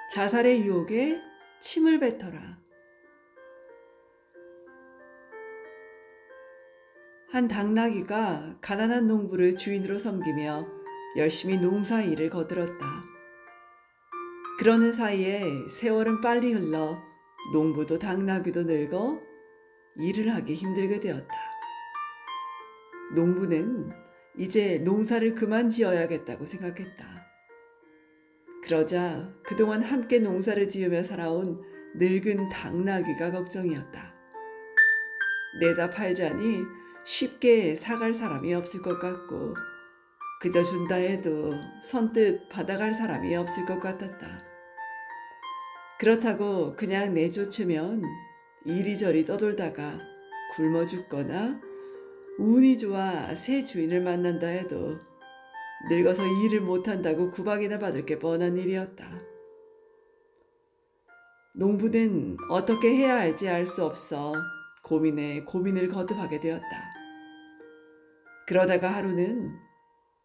자살의 유혹에 침을 뱉어라. 한 당나귀가 가난한 농부를 주인으로 섬기며 열심히 농사 일을 거들었다. 그러는 사이에 세월은 빨리 흘러 농부도 당나귀도 늙어 일을 하기 힘들게 되었다. 농부는 이제 농사를 그만 지어야겠다고 생각했다. 그러자 그동안 함께 농사를 지으며 살아온 늙은 당나귀가 걱정이었다. 내다 팔자니 쉽게 사갈 사람이 없을 것 같고 그저 준다 해도 선뜻 받아갈 사람이 없을 것 같았다. 그렇다고 그냥 내쫓으면 이리저리 떠돌다가 굶어 죽거나 운이 좋아 새 주인을 만난다 해도 늙어서 일을 못한다고 구박이나 받을 게 뻔한 일이었다. 농부는 어떻게 해야 할지 알 수 없어 고민에 고민을 거듭하게 되었다. 그러다가 하루는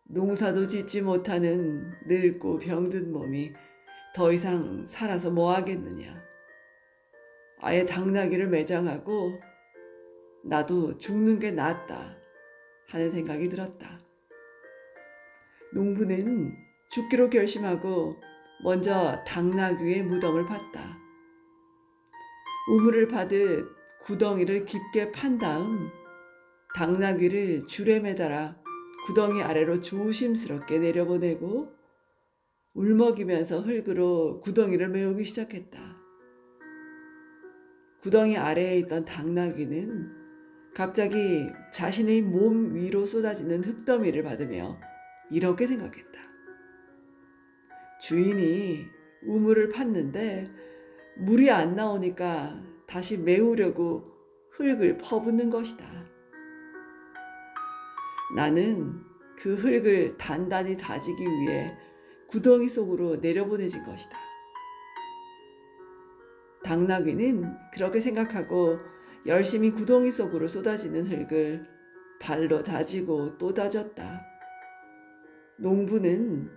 농사도 짓지 못하는 늙고 병든 몸이 더 이상 살아서 뭐 하겠느냐. 아예 당나귀를 매장하고 나도 죽는 게 낫다 하는 생각이 들었다. 농부는 죽기로 결심하고 먼저 당나귀의 무덤을 팠다. 우물을 파듯 구덩이를 깊게 판 다음 당나귀를 줄에 매달아 구덩이 아래로 조심스럽게 내려보내고 울먹이면서 흙으로 구덩이를 메우기 시작했다. 구덩이 아래에 있던 당나귀는 갑자기 자신의 몸 위로 쏟아지는 흙더미를 받으며 이렇게 생각했다. 주인이 우물을 팠는데 물이 안 나오니까 다시 메우려고 흙을 퍼붓는 것이다. 나는 그 흙을 단단히 다지기 위해 구덩이 속으로 내려보내진 것이다. 당나귀는 그렇게 생각하고 열심히 구덩이 속으로 쏟아지는 흙을 발로 다지고 또 다졌다. 농부는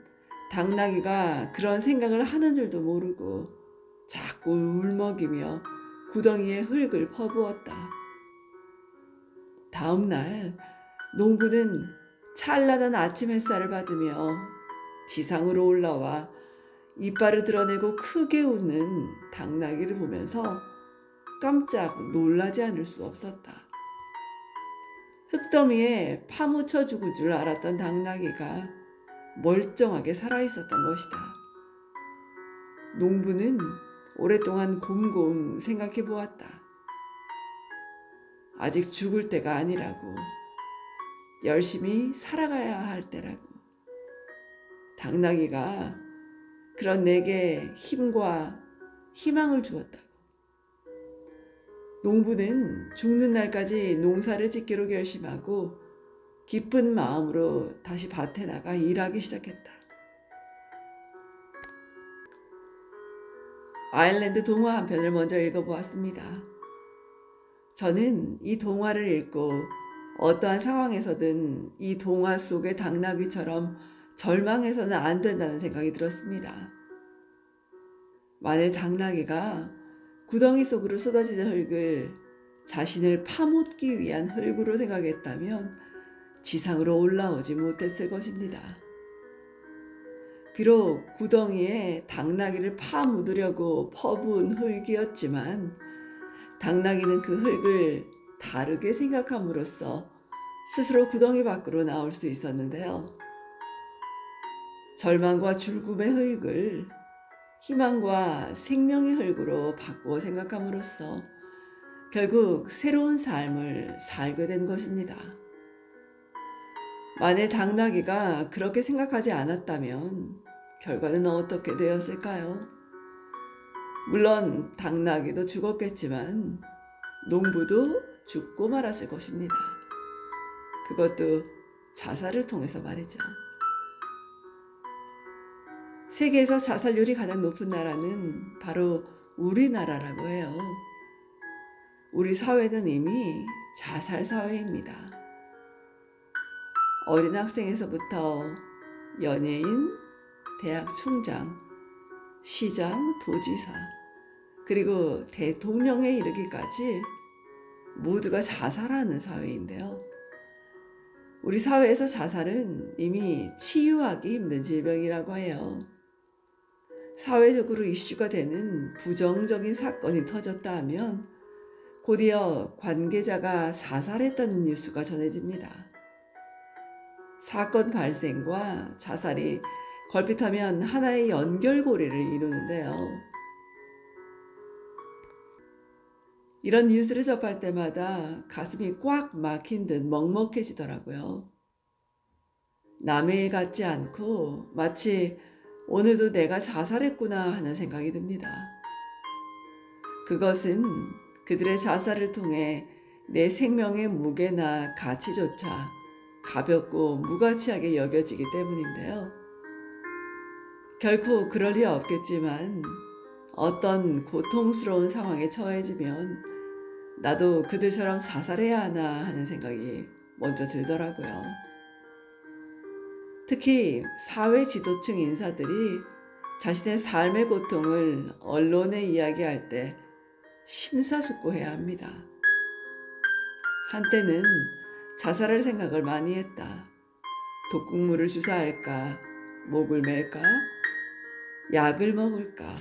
당나귀가 그런 생각을 하는 줄도 모르고 자꾸 울먹이며 구덩이에 흙을 퍼부었다. 다음 날 농부는 찬란한 아침 햇살을 받으며 지상으로 올라와 이빨을 드러내고 크게 웃는 당나귀를 보면서 깜짝 놀라지 않을 수 없었다. 흙더미에 파묻혀 죽을 줄 알았던 당나귀가 멀쩡하게 살아있었던 것이다. 농부는 오랫동안 곰곰 생각해 보았다. 아직 죽을 때가 아니라고, 열심히 살아가야 할 때라고. 당나귀가 그런 내게 힘과 희망을 주었다고. 농부는 죽는 날까지 농사를 짓기로 결심하고 기쁜 마음으로 다시 밭에 나가 일하기 시작했다. 아일랜드 동화 한 편을 먼저 읽어보았습니다. 저는 이 동화를 읽고 어떠한 상황에서든 이 동화 속의 당나귀처럼 절망해서는 안 된다는 생각이 들었습니다. 만일 당나귀가 구덩이 속으로 쏟아지는 흙을 자신을 파묻기 위한 흙으로 생각했다면 지상으로 올라오지 못했을 것입니다. 비록 구덩이에 당나귀를 파묻으려고 퍼부은 흙이었지만 당나귀는 그 흙을 다르게 생각함으로써 스스로 구덩이 밖으로 나올 수 있었는데요. 절망과 죽음의 흙을 희망과 생명의 흙으로 바꾸어 생각함으로써 결국 새로운 삶을 살게 된 것입니다. 만일 당나귀가 그렇게 생각하지 않았다면 결과는 어떻게 되었을까요? 물론 당나귀도 죽었겠지만 농부도 죽고 말았을 것입니다. 그것도 자살을 통해서 말이죠. 세계에서 자살률이 가장 높은 나라는 바로 우리나라라고 해요. 우리 사회는 이미 자살 사회입니다. 어린 학생에서부터 연예인, 대학 총장, 시장, 도지사, 그리고 대통령에 이르기까지 모두가 자살하는 사회인데요. 우리 사회에서 자살은 이미 치유하기 힘든 질병이라고 해요. 사회적으로 이슈가 되는 부정적인 사건이 터졌다 하면 곧이어 관계자가 자살했다는 뉴스가 전해집니다. 사건 발생과 자살이 걸핏하면 하나의 연결고리를 이루는데요. 이런 뉴스를 접할 때마다 가슴이 꽉 막힌 듯 먹먹해지더라고요. 남의 일 같지 않고 마치 오늘도 내가 자살했구나 하는 생각이 듭니다. 그것은 그들의 자살을 통해 내 생명의 무게나 가치조차 가볍고 무가치하게 여겨지기 때문인데요. 결코 그럴 리 없겠지만 어떤 고통스러운 상황에 처해지면 나도 그들처럼 자살해야 하나 하는 생각이 먼저 들더라고요. 특히 사회 지도층 인사들이 자신의 삶의 고통을 언론에 이야기할 때 심사숙고해야 합니다. 한때는 자살할 생각을 많이 했다. 독극물을 주사할까? 목을 맬까? 약을 먹을까?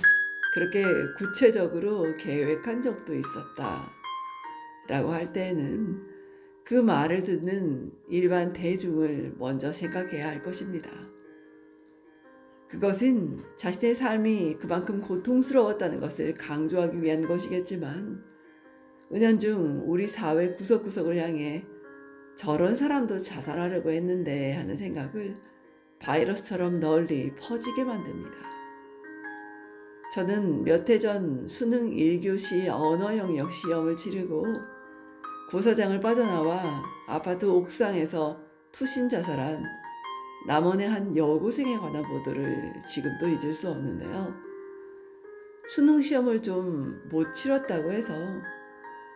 그렇게 구체적으로 계획한 적도 있었다. 라고 할 때에는 그 말을 듣는 일반 대중을 먼저 생각해야 할 것입니다. 그것은 자신의 삶이 그만큼 고통스러웠다는 것을 강조하기 위한 것이겠지만 은연중 우리 사회 구석구석을 향해 저런 사람도 자살하려고 했는데 하는 생각을 바이러스처럼 널리 퍼지게 만듭니다. 저는 몇 해 전 수능 1교시 언어 영역 시험을 치르고 고사장을 빠져나와 아파트 옥상에서 투신 자살한 남원의 한 여고생에 관한 보도를 지금도 잊을 수 없는데요. 수능 시험을 좀 못 치렀다고 해서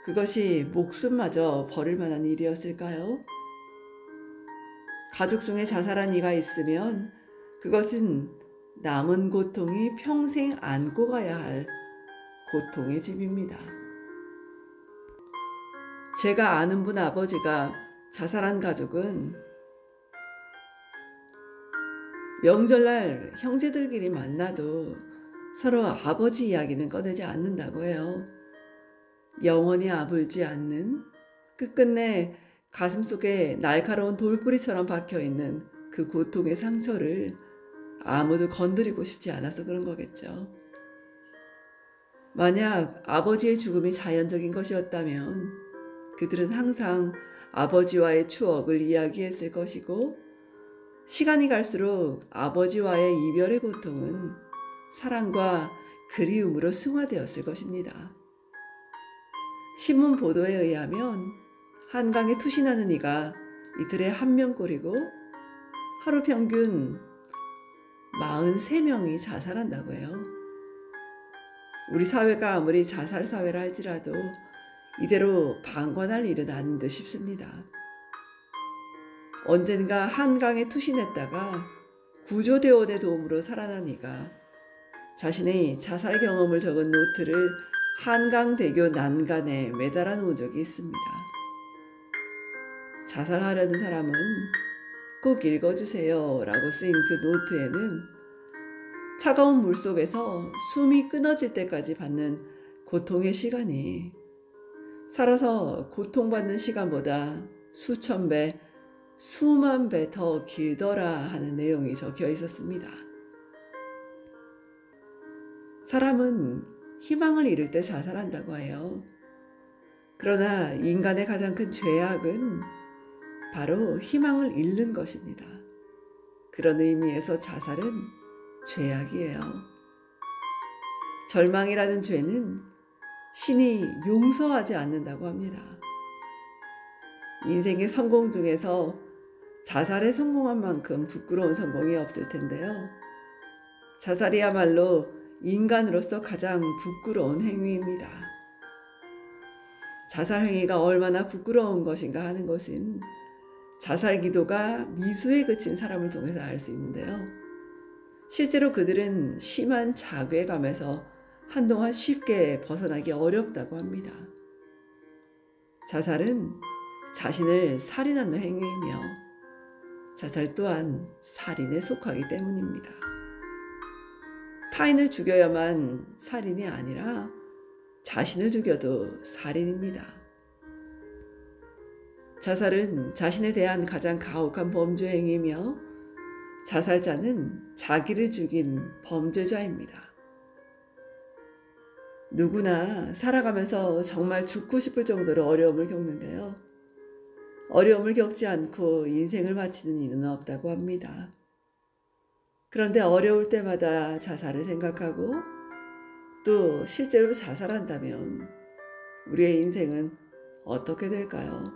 그것이 목숨마저 버릴 만한 일이었을까요? 가족 중에 자살한 이가 있으면 그것은 남은 고통이 평생 안고 가야 할 고통의 짐입니다. 제가 아는 분 아버지가 자살한 가족은 명절날 형제들끼리 만나도 서로 아버지 이야기는 꺼내지 않는다고 해요. 영원히 아물지 않는, 끝끝내 가슴속에 날카로운 돌뿌리처럼 박혀있는 그 고통의 상처를 아무도 건드리고 싶지 않아서 그런 거겠죠. 만약 아버지의 죽음이 자연적인 것이었다면 그들은 항상 아버지와의 추억을 이야기했을 것이고 시간이 갈수록 아버지와의 이별의 고통은 사랑과 그리움으로 승화되었을 것입니다. 신문 보도에 의하면 한강에 투신하는 이가 이틀에 1명꼴이고 하루 평균 43명이 자살한다고 해요. 우리 사회가 아무리 자살 사회라 할지라도 이대로 방관할 일은 아닌 듯 싶습니다. 언젠가 한강에 투신했다가 구조대원의 도움으로 살아난 이가 자신의 자살 경험을 적은 노트를 한강대교 난간에 매달아 놓은 적이 있습니다. 자살하려는 사람은 꼭 읽어주세요 라고 쓰인 그 노트에는 차가운 물속에서 숨이 끊어질 때까지 받는 고통의 시간이 살아서 고통받는 시간보다 수천 배, 수만 배 더 길더라 하는 내용이 적혀 있었습니다. 사람은 희망을 잃을 때 자살한다고 해요. 그러나 인간의 가장 큰 죄악은 바로 희망을 잃는 것입니다. 그런 의미에서 자살은 죄악이에요. 절망이라는 죄는 신이 용서하지 않는다고 합니다. 인생의 성공 중에서 자살에 성공한 만큼 부끄러운 성공이 없을 텐데요. 자살이야말로 인간으로서 가장 부끄러운 행위입니다. 자살 행위가 얼마나 부끄러운 것인가 하는 것은 자살 기도가 미수에 그친 사람을 통해서 알 수 있는데요. 실제로 그들은 심한 자괴감에서 한동안 쉽게 벗어나기 어렵다고 합니다. 자살은 자신을 살인하는 행위이며 자살 또한 살인에 속하기 때문입니다. 타인을 죽여야만 살인이 아니라 자신을 죽여도 살인입니다. 자살은 자신에 대한 가장 가혹한 범죄 행위이며 자살자는 자기를 죽인 범죄자입니다. 누구나 살아가면서 정말 죽고 싶을 정도로 어려움을 겪는데요. 어려움을 겪지 않고 인생을 마치는 이는 없다고 합니다. 그런데 어려울 때마다 자살을 생각하고 또 실제로 자살한다면 우리의 인생은 어떻게 될까요?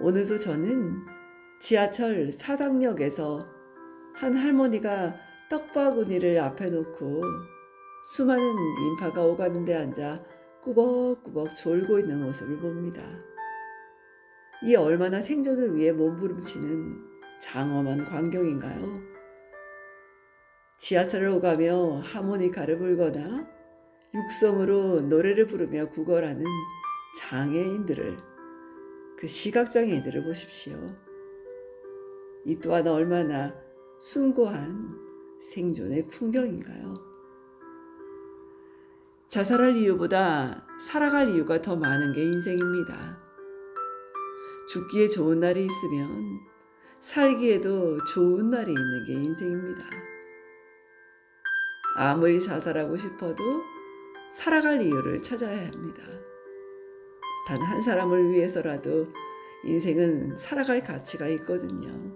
오늘도 저는 지하철 사당역에서 한 할머니가 떡바구니를 앞에 놓고 수많은 인파가 오가는 데 앉아 꾸벅꾸벅 졸고 있는 모습을 봅니다. 이 얼마나 생존을 위해 몸부림치는 장엄한 광경인가요? 지하철을 오가며 하모니카를 불거나 육성으로 노래를 부르며 구걸하는 장애인들을, 그 시각장애인들을 보십시오. 이 또한 얼마나 숭고한 생존의 풍경인가요? 자살할 이유보다 살아갈 이유가 더 많은 게 인생입니다. 죽기에 좋은 날이 있으면 살기에도 좋은 날이 있는 게 인생입니다. 아무리 자살하고 싶어도 살아갈 이유를 찾아야 합니다. 단 한 사람을 위해서라도 인생은 살아갈 가치가 있거든요.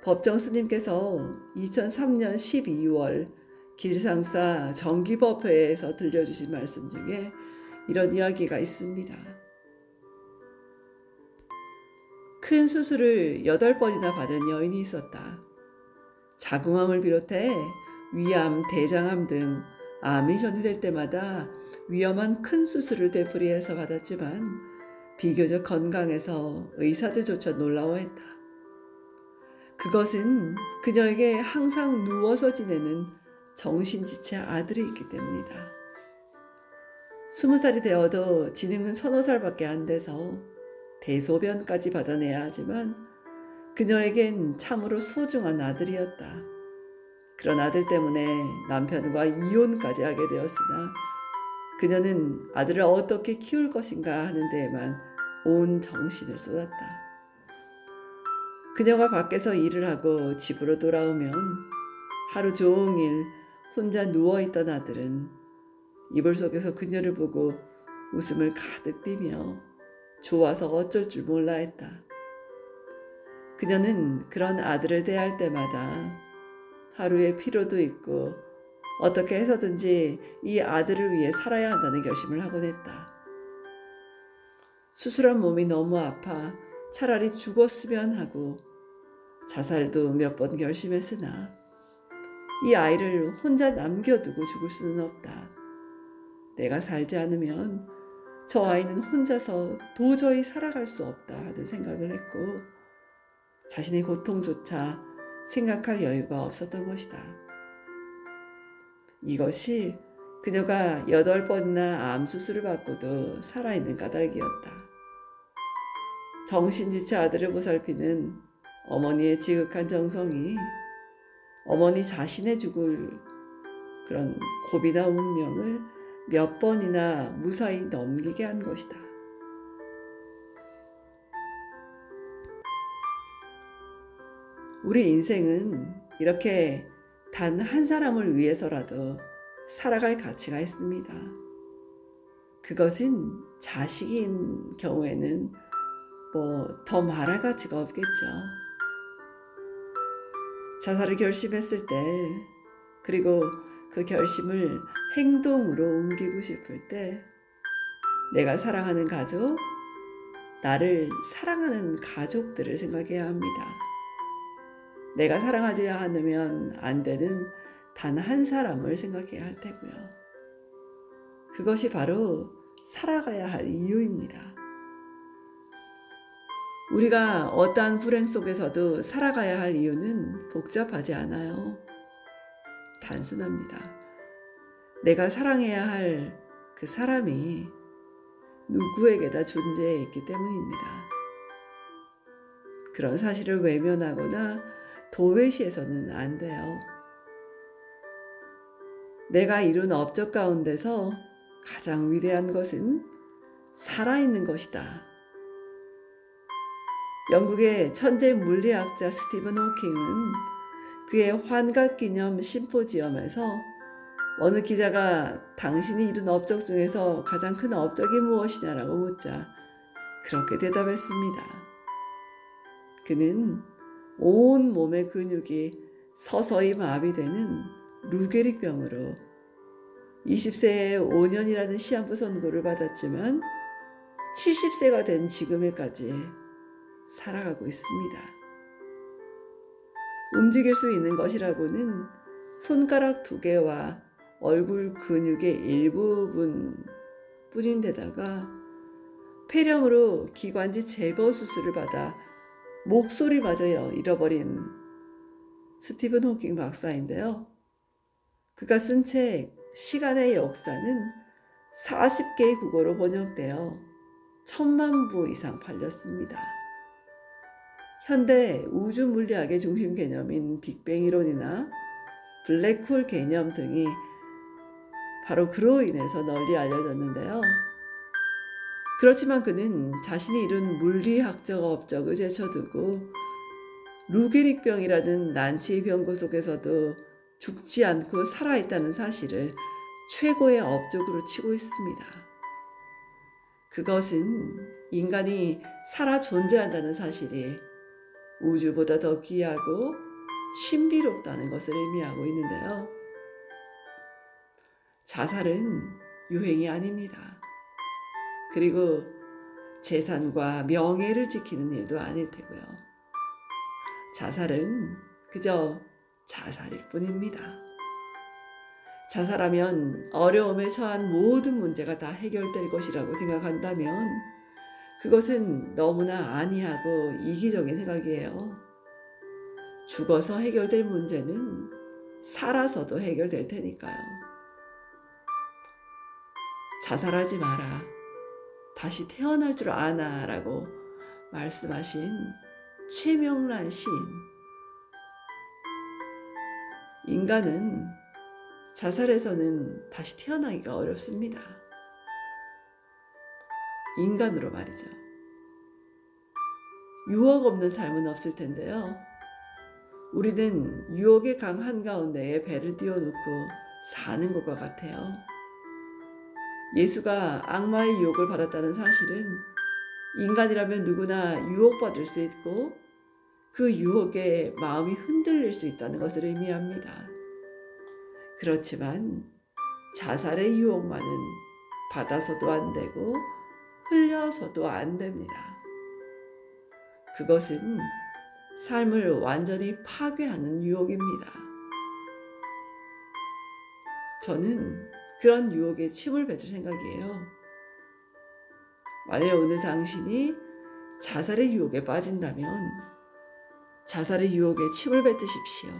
법정 스님께서 2003년 12월 길상사 정기법회에서 들려주신 말씀 중에 이런 이야기가 있습니다. 큰 수술을 8번이나 받은 여인이 있었다. 자궁암을 비롯해 위암, 대장암 등 암이 전이될 때마다 위험한 큰 수술을 되풀이해서 받았지만 비교적 건강해서 의사들조차 놀라워했다. 그것은 그녀에게 항상 누워서 지내는 정신지체 아들이 있기 때문이다. 20살이 되어도 지능은 서너 살밖에 안 돼서 대소변까지 받아내야 하지만 그녀에겐 참으로 소중한 아들이었다. 그런 아들 때문에 남편과 이혼까지 하게 되었으나 그녀는 아들을 어떻게 키울 것인가 하는 데에만 온 정신을 쏟았다. 그녀가 밖에서 일을 하고 집으로 돌아오면 하루 종일 혼자 누워있던 아들은 이불 속에서 그녀를 보고 웃음을 가득 띠며 좋아서 어쩔 줄 몰라 했다. 그녀는 그런 아들을 대할 때마다 하루의 피로도 있고 어떻게 해서든지 이 아들을 위해 살아야 한다는 결심을 하곤 했다. 수술한 몸이 너무 아파 차라리 죽었으면 하고 자살도 몇 번 결심했으나 이 아이를 혼자 남겨두고 죽을 수는 없다. 내가 살지 않으면 저 아이는 혼자서 도저히 살아갈 수 없다 하는 생각을 했고 자신의 고통조차 생각할 여유가 없었던 것이다. 이것이 그녀가 8번이나 암 수술을 받고도 살아있는 까닭이었다. 정신지체 아들을 보살피는 어머니의 지극한 정성이 어머니 자신의 죽을 그런 고비나 운명을 몇 번이나 무사히 넘기게 한 것이다. 우리 인생은 이렇게 단 한 사람을 위해서라도 살아갈 가치가 있습니다. 그것은 자식인 경우에는 더 말할 가치가 없겠죠. 자살을 결심했을 때, 그리고 그 결심을 행동으로 옮기고 싶을 때, 내가 사랑하는 가족, 나를 사랑하는 가족들을 생각해야 합니다. 내가 사랑하지 않으면 안 되는 단 한 사람을 생각해야 할 테고요. 그것이 바로 살아가야 할 이유입니다. 우리가 어떠한 불행 속에서도 살아가야 할 이유는 복잡하지 않아요. 단순합니다. 내가 사랑해야 할 그 사람이 누구에게나 존재해 있기 때문입니다. 그런 사실을 외면하거나 도외시해서는 안 돼요. 내가 이룬 업적 가운데서 가장 위대한 것은 살아있는 것이다. 영국의 천재 물리학자 스티븐 호킹은 그의 환갑기념 심포지엄에서 어느 기자가 당신이 이룬 업적 중에서 가장 큰 업적이 무엇이냐라고 묻자 그렇게 대답했습니다. 그는 온 몸의 근육이 서서히 마비되는 루게릭병으로 20세에 5년이라는 시한부 선고를 받았지만 70세가 된 지금에까지 살아가고 있습니다. 움직일 수 있는 것이라고는 손가락 2개와 얼굴 근육의 일부분 뿐인데다가 폐렴으로 기관지 제거 수술을 받아 목소리마저 잃어버린 스티븐 호킹 박사인데요. 그가 쓴 책 시간의 역사는 40개의 국어로 번역되어 10,000만 부 이상 팔렸습니다. 현대 우주 물리학의 중심 개념인 빅뱅 이론이나 블랙홀 개념 등이 바로 그로 인해서 널리 알려졌는데요. 그렇지만 그는 자신이 이룬 물리학적 업적을 제쳐두고 루게릭병이라는 난치의 병고 속에서도 죽지 않고 살아있다는 사실을 최고의 업적으로 치고 있습니다. 그것은 인간이 살아 존재한다는 사실이 우주보다 더 귀하고 신비롭다는 것을 의미하고 있는데요. 자살은 유행이 아닙니다. 그리고 재산과 명예를 지키는 일도 아닐 테고요. 자살은 그저 자살일 뿐입니다. 자살하면 어려움에 처한 모든 문제가 다 해결될 것이라고 생각한다면 그것은 너무나 안이하고 이기적인 생각이에요. 죽어서 해결될 문제는 살아서도 해결될 테니까요. 자살하지 마라. 다시 태어날 줄 아나 라고 말씀하신 최명란 시인. 인간은 자살해서는 다시 태어나기가 어렵습니다. 인간으로 말이죠. 유혹 없는 삶은 없을 텐데요. 우리는 유혹의 강 한가운데에 배를 띄워놓고 사는 것과 같아요. 예수가 악마의 유혹을 받았다는 사실은 인간이라면 누구나 유혹받을 수 있고 그 유혹에 마음이 흔들릴 수 있다는 것을 의미합니다. 그렇지만 자살의 유혹만은 받아서도 안 되고 흘려서도 안 됩니다. 그것은 삶을 완전히 파괴하는 유혹입니다. 저는 그런 유혹에 침을 뱉을 생각이에요. 만약 오늘 당신이 자살의 유혹에 빠진다면 자살의 유혹에 침을 뱉으십시오.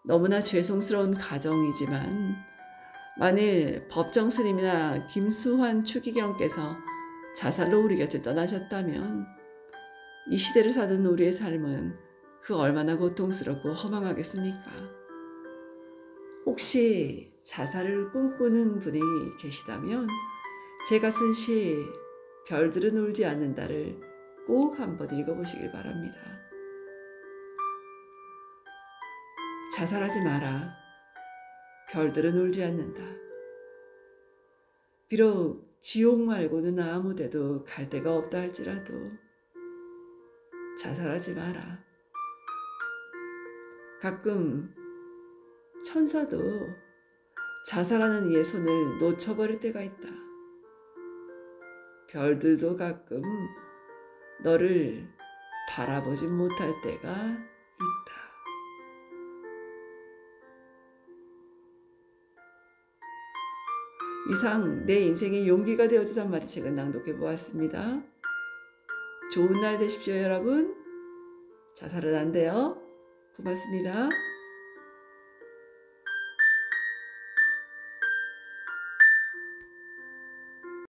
너무나 죄송스러운 가정이지만 만일 법정 스님이나 김수환 추기경께서 자살로 우리 곁을 떠나셨다면 이 시대를 사는 우리의 삶은 그 얼마나 고통스럽고 허망하겠습니까? 혹시 자살을 꿈꾸는 분이 계시다면 제가 쓴 시 별들은 울지 않는다를 꼭 한번 읽어보시길 바랍니다. 자살하지 마라. 별들은 울지 않는다. 비록 지옥 말고는 아무 데도 갈 데가 없다 할지라도 자살하지 마라. 가끔 천사도 자살하는 이의 손을 놓쳐버릴 때가 있다. 별들도 가끔 너를 바라보지 못할 때가 있다. 이상 내 인생의 용기가 되어주단 말이 책을 낭독해 보았습니다. 좋은 날 되십시오, 여러분. 자살은 안 돼요. 고맙습니다.